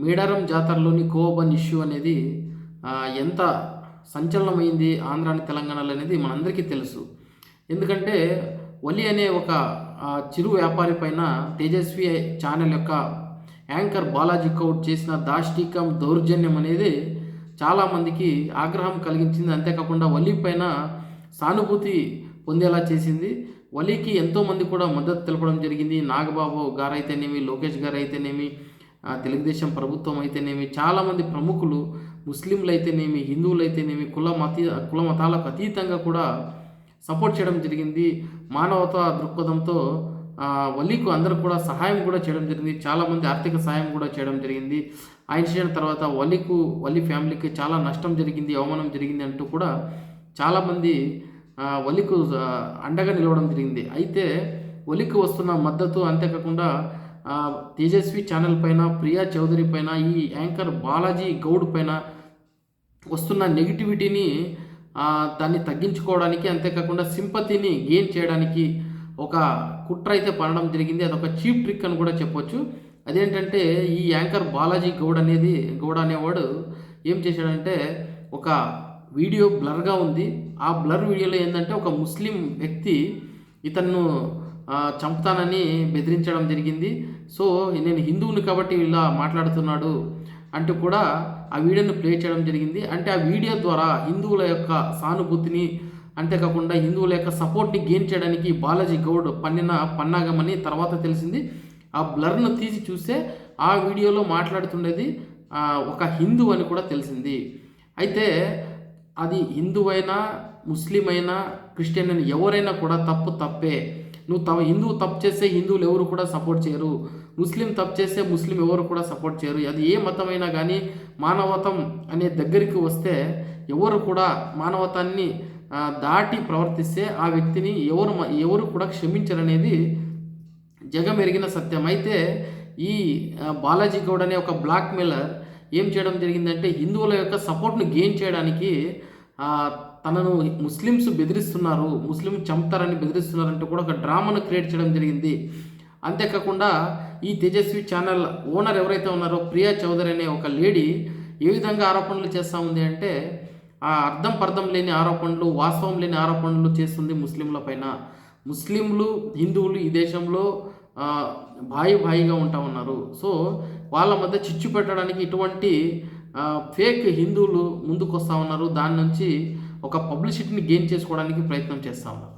Medaram జాతరలోని కోవబన్ issue అనేది ఎంత సంచలనమైంది ఆంధ్ర అని తెలంగాణలో అనేది మనందరికీ తెలుసు. ఎందుకంటే వలి అనే ఒక చిరు వ్యాపారి పైన తేజస్వి ఛానల్ యొక్క యాంకర్ బాలాజీ గౌడ్ చేసిన దాష్టీకం దౌర్జన్యం అనేది చాలామందికి ఆగ్రహం కలిగించింది. అంతేకాకుండా వలి పైన సానుభూతి పొందేలా చేసింది. వలికి ఎంతోమంది కూడా మద్దతు తెలపడం జరిగింది. నాగబాబు గారైతేనేమి, లోకేష్ గారు అయితేనేమి, తెలుగుదేశం ప్రభుత్వం అయితేనేమి, చాలామంది ప్రముఖులు, ముస్లింలు అయితేనేమి, హిందువులు అయితేనేమి, కుల మతాలకు అతీతంగా కూడా సపోర్ట్ చేయడం జరిగింది. మానవతా దృక్పథంతో వలీకు అందరూ కూడా సహాయం కూడా చేయడం జరిగింది. చాలామంది ఆర్థిక సహాయం కూడా చేయడం జరిగింది. ఆ ఇన్సిడెంట్ తర్వాత వలి ఫ్యామిలీకి చాలా నష్టం జరిగింది, అవమానం జరిగింది అంటూ కూడా చాలామంది వలికు అండగా నిలవడం జరిగింది. అయితే వలికి వస్తున్న మద్దతు, అంతేకాకుండా తేజస్వి ఛానల్ పైన, ప్రియా చౌదరి పైన, ఈ యాంకర్ బాలాజీ గౌడ్ పైన వస్తున్న నెగిటివిటీని దాన్ని తగ్గించుకోవడానికి, అంతేకాకుండా సింపతిని గెయిన్ చేయడానికి ఒక కుట్ర అయితే పడడం జరిగింది. అదొక చీప్ ట్రిక్ అని కూడా చెప్పొచ్చు. అదేంటంటే ఈ యాంకర్ బాలాజీ గౌడ్ అనేవాడు ఏం చేశాడంటే, ఒక వీడియో బ్లర్గా ఉంది. ఆ బ్లర్ వీడియోలో ఏంటంటే ఒక ముస్లిం వ్యక్తి ఇతన్ను చంపుతానని బెదిరించడం జరిగింది. సో నేను హిందువుని కాబట్టి ఇలా మాట్లాడుతున్నాడు అంటూ కూడా ఆ వీడియోను ప్లే చేయడం జరిగింది. అంటే ఆ వీడియో ద్వారా హిందువుల యొక్క సానుభూతిని, అంతేకాకుండా హిందువుల యొక్క సపోర్ట్ని గెయిన్ చేయడానికి బాలాజీ గౌడ్ పన్నిన పన్నాగమని తర్వాత తెలిసింది. ఆ బ్లర్ను తీసి చూస్తే ఆ వీడియోలో మాట్లాడుతుండేది ఒక హిందూ అని కూడా తెలిసింది. అయితే అది హిందువైనా, ముస్లిం అయినా, క్రిస్టియన్ అయినా ఎవరైనా కూడా తప్పే. హిందువు తప్పు చేస్తే హిందువులు ఎవరు కూడా సపోర్ట్ చేయరు, ముస్లిం తప్పు చేస్తే ముస్లిం ఎవరు కూడా సపోర్ట్ చేయరు. అది ఏ మతమైనా కానీ మానవతం అనే దగ్గరికి వస్తే ఎవరు కూడా మానవతాన్ని దాటి ప్రవర్తిస్తే ఆ వ్యక్తిని ఎవరు కూడా క్షమించరనేది జగమెరిగిన సత్యం. అయితే ఈ బాలాజీ గౌడ్ అనే ఒక బ్లాక్ మెయిలర్ ఏం చేయడం జరిగిందంటే, హిందువుల యొక్క సపోర్ట్ను గెయిన్ చేయడానికి తనను ముస్లిమ్స్ బెదిరిస్తున్నారు, ముస్లిం చంపుతారని బెదిరిస్తున్నారంటూ కూడా ఒక డ్రామాను క్రియేట్ చేయడం జరిగింది. అంతేకాకుండా ఈ తేజస్వి ఛానల్ ఓనర్ ఎవరైతే ఉన్నారో ప్రియా చౌదరి అనే ఒక లేడీ ఏ విధంగా ఆరోపణలు చేస్తూ ఉంది అంటే, అర్థం పర్థం లేని ఆరోపణలు, వాస్తవం లేని ఆరోపణలు చేస్తుంది ముస్లింల పైన. ముస్లింలు, హిందువులు ఈ దేశంలో భాయిగా ఉంటా ఉన్నారు. సో వాళ్ళ మధ్య చిచ్చు పెట్టడానికి ఇటువంటి ఫేక్ హిందువులు ముందుకు వస్తూ ఉన్నారు. దాని నుంచి ఒక పబ్లిసిటీని గెయిన్ చేసుకోవడానికి ప్రయత్నం చేస్తూ ఉన్నారు.